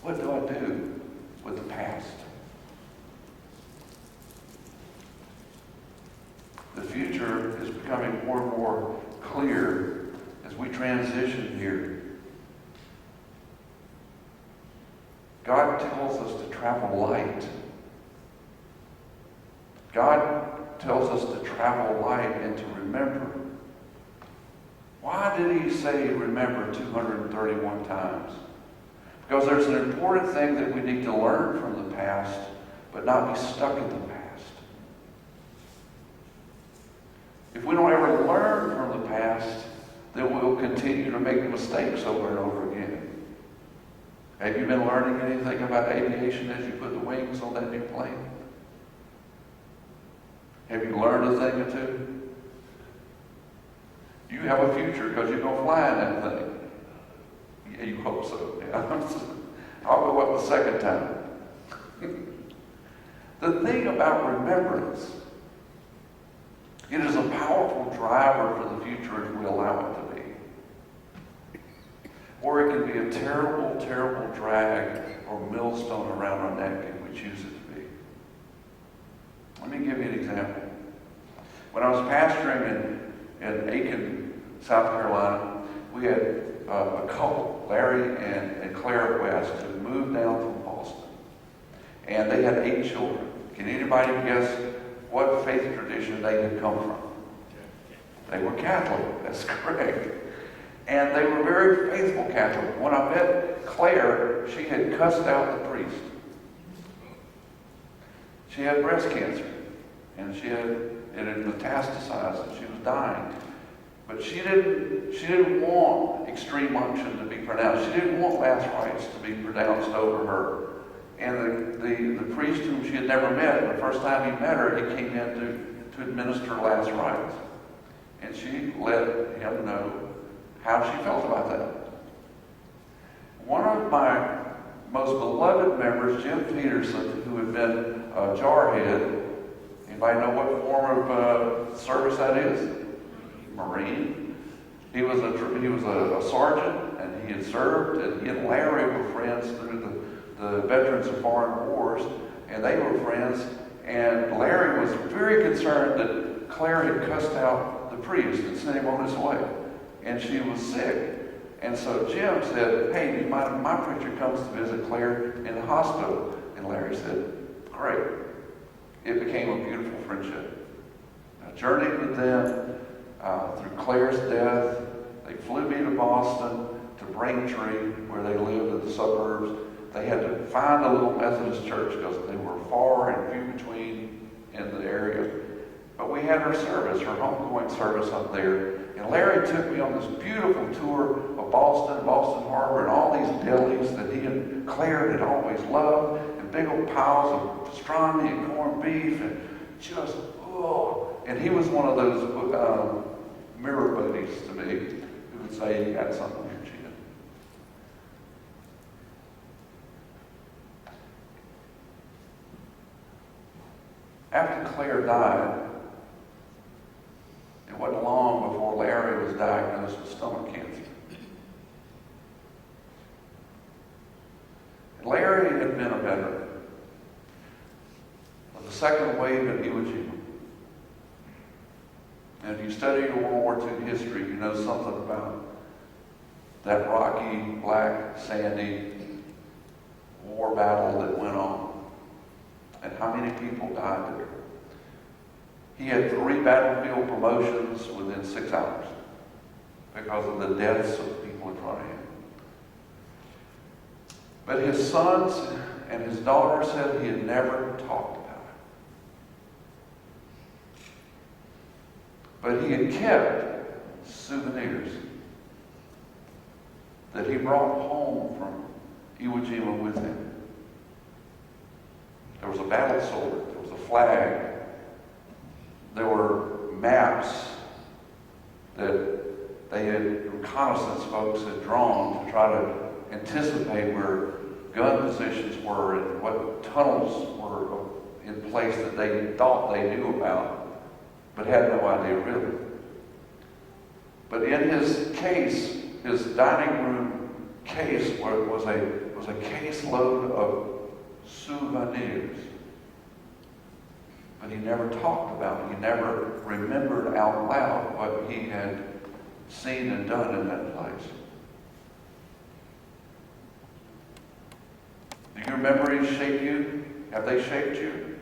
What do I do with the past? The future is becoming more and more clear as we transition here. God tells us to travel light. God tells us to travel light and to remember. Why did he say remember 231 times? Because there's an important thing that we need to learn from the past, but not be stuck in the past. If we don't ever learn from the past, then we'll continue to make mistakes over and over again. Have you been learning anything about aviation as you put the wings on that new plane? Have you learned a thing or two? You have a future because you're going to fly in that thing. Yeah, you hope so. Yeah. I'll go up the second time. The thing about remembrance, it is a powerful driver for the future if we allow it to be. Or it can be a terrible, terrible drag or millstone around our neck if we choose it to be. Let me give you an example. When I was pastoring in Aiken, South Carolina, we had a couple, Larry and Claire West, who moved down from Boston. And they had 8 children. Can anybody guess what faith tradition they had come from? They were Catholic, that's correct. And they were very faithful Catholic. When I met Claire, she had cussed out the priest. She had breast cancer, and it had metastasized, and she was dying. But she didn't want extreme unction to be pronounced. She didn't want last rites to be pronounced over her. And the priest whom she had never met, the first time he met her, he came in to administer last rites. And she let him know how she felt about that. One of my most beloved members, Jim Peterson, who had been a jarhead. Anybody know what form of service that is? Marine. He was a sergeant, and he had served, and he and Larry were friends through the Veterans of Foreign Wars, and they were friends. And Larry was very concerned that Claire had cussed out the priest and sent him on his way, and she was sick. And so Jim said, "Hey, do you mind if my preacher comes to visit Claire in the hospital?" And Larry said, "Great." It became a beautiful friendship. I journeyed with them through Claire's death. They flew me to Boston, to Braintree, where they lived in the suburbs. They had to find a little Methodist church because they were far and few between in the area. But we had her service, her homegoing service up there. And Larry took me on this beautiful tour of Boston Harbor, and all these delis that he and Claire had always loved, and big old piles of pastrami and corned beef, and just, oh. And he was one of those mirror buddies to me who would say, "You got something on your chin." After Claire died, it wasn't long before Larry was diagnosed with stomach cancer. And Larry had been a veteran of the second wave at Iwo Jima. And if you study your World War II history, you know something about that rocky, black, sandy war battle that went on, and how many people died there. He had 3 battlefield promotions within 6 hours because of the deaths of people in front of him. But his sons and his daughter said he had never talked about it. But he had kept souvenirs that he brought home from Iwo Jima with him. There was a battle sword, there was a flag, there were maps that they had, reconnaissance folks had drawn to try to anticipate where gun positions were and what tunnels were in place that they thought they knew about, but had no idea really. But in his case, his dining room case was was a caseload of souvenirs. But he never talked about it. He never remembered out loud what he had seen and done in that place. Do your memories shape you? Have they shaped you?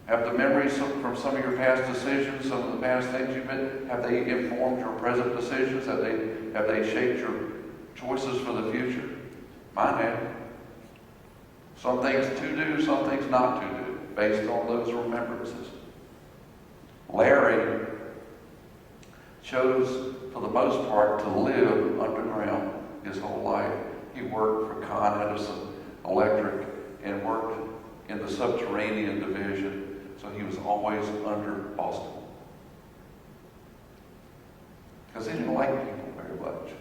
Have the memories from some of your past decisions, some of the past things you've been, have they informed your present decisions? Have they shaped your choices for the future? Mine have. Some things to do, some things not to do, based on those remembrances. Larry chose, for the most part, to live underground his whole life. He worked for Con Edison Electric and worked in the subterranean division. So he was always under Boston. Because he didn't like people very much.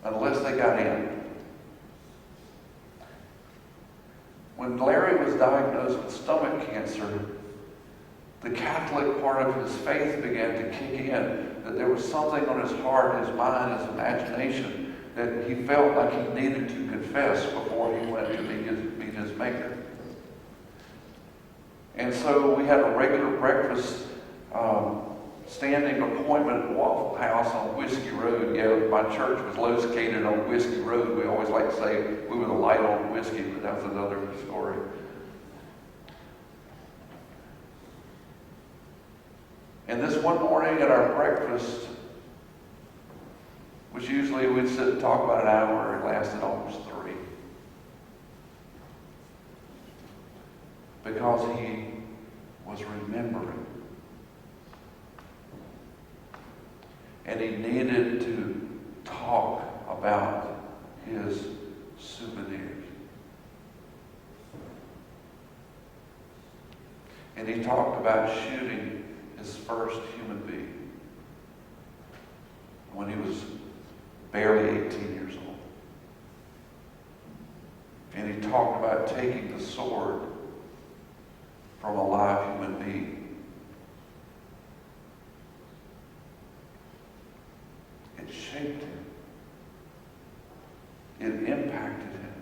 Unless they got in. When Larry was diagnosed with stomach cancer, the Catholic part of his faith began to kick in. That there was something on his heart, his mind, his imagination, that he felt like he needed to confess before he went to meet his Maker. And so we had a regular breakfast standing appointment at Waffle House on Whiskey Road. Yeah, my church was located on Whiskey Road. We always like to say we were the light on whiskey, but that's another story. And this one morning at our breakfast, which usually we'd sit and talk about an hour, it lasted almost 3. Because he was remembering. And he needed to talk about his souvenirs. And he talked about shooting his first human being when he was barely 18 years old. And he talked about taking the sword from a live human being. It shaped him. It impacted him.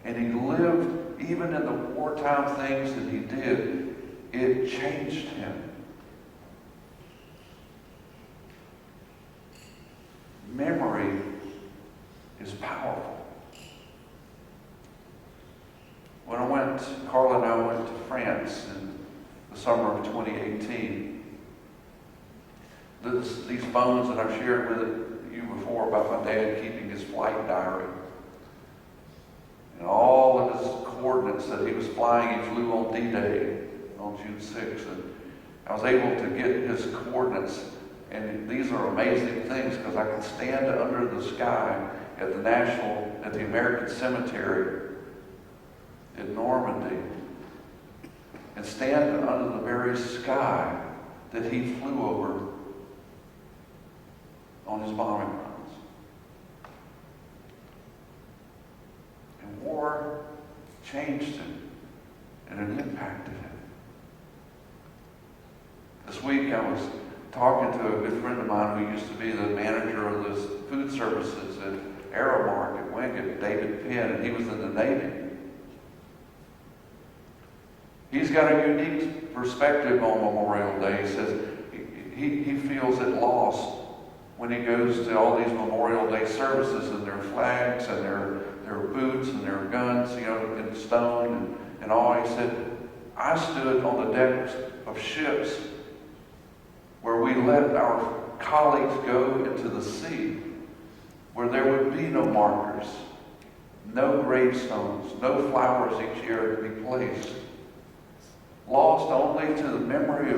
And he lived, even in the wartime things that he did, it changed him. Memory is powerful. When Carla and I went to France in the summer of 2018, these phones that I've shared with you before about my dad keeping his flight diary, and all of his coordinates that he was flying, he flew on D-Day on June 6th, and I was able to get his coordinates. And these are amazing things because I can stand under the sky at the American Cemetery in Normandy and stand under the very sky that he flew over on his bombing runs. And war changed him and it impacted him. This week I was talking to a good friend of mine who used to be the manager of the food services at Aramark at Wingate, David Penn, and he was in the Navy. He's got a unique perspective on Memorial Day. He says he feels it lost when he goes to all these Memorial Day services and their flags and their boots and their guns, in stone and all. He said, I stood on the decks of ships where we let our colleagues go into the sea, where there would be no markers, no gravestones, no flowers each year to be placed. Lost only to the memory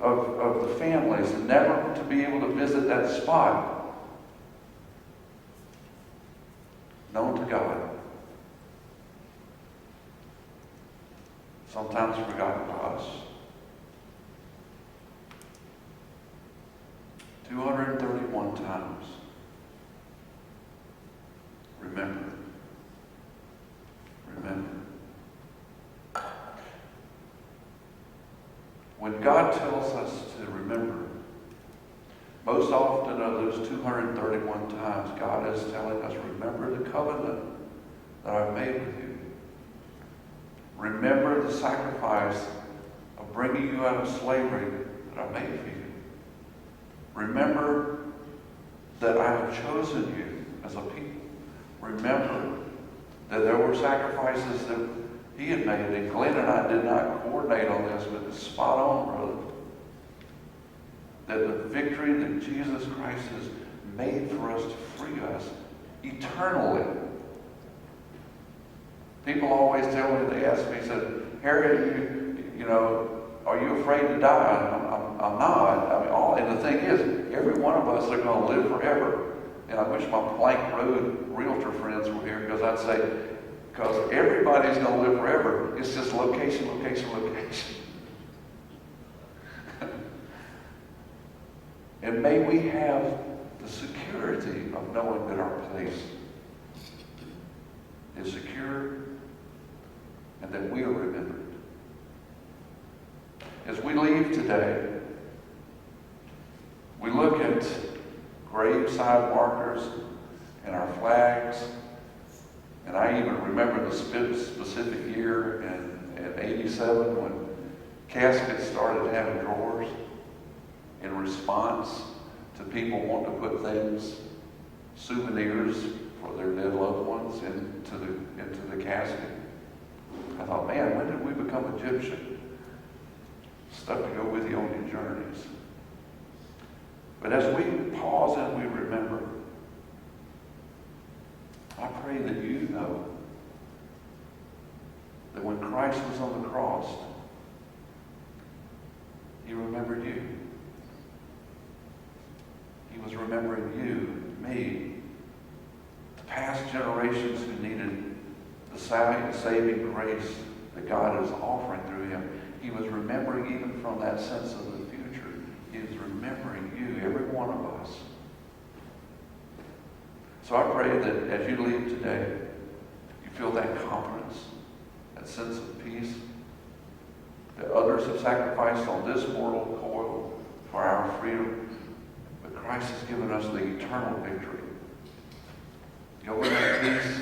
of the families, and never to be able to visit that spot. Known to God. Sometimes forgotten by us. 231 times. Remember. Remember. When God tells us to remember, Most often of those 231 times, God is telling us, remember the covenant that I've made with you. Remember the sacrifice of bringing you out of slavery that I made for you. Remember that I have chosen you as a people. Remember that there were sacrifices that he had made, and Glenn and I did not coordinate on this, but it's spot on, brother. That the victory that Jesus Christ has made for us to free us eternally. People always tell me, they ask me, said, Harry, you know, are you afraid to die? I'm not. I mean, and the thing is, every one of us are going to live forever. And I wish my Plank Road realtor friends were here, because I'd say, because everybody's going to live forever. It's just location, location, location. And may we have the security of knowing that our place is secure and that we are remembered. As we leave today, we look at graveside markers and our flags, and I even remember the specific year in 87 when caskets started having drawers in response to people wanting to put things, souvenirs for their dead loved ones into the casket. I thought, man, when did we become Egyptian? Stuff to go with you on your journeys. But as we pause and we remember, I pray that you know that when Christ was on the cross, he remembered you. He was remembering you, me, the past generations who needed the saving grace that God is offering through him. He was remembering even from that sense of the future. He is remembering you, every one of us. So I pray that as you leave today, you feel that confidence, that sense of peace, that others have sacrificed on this mortal coil for our freedom. Christ has given us the eternal victory. You open that peace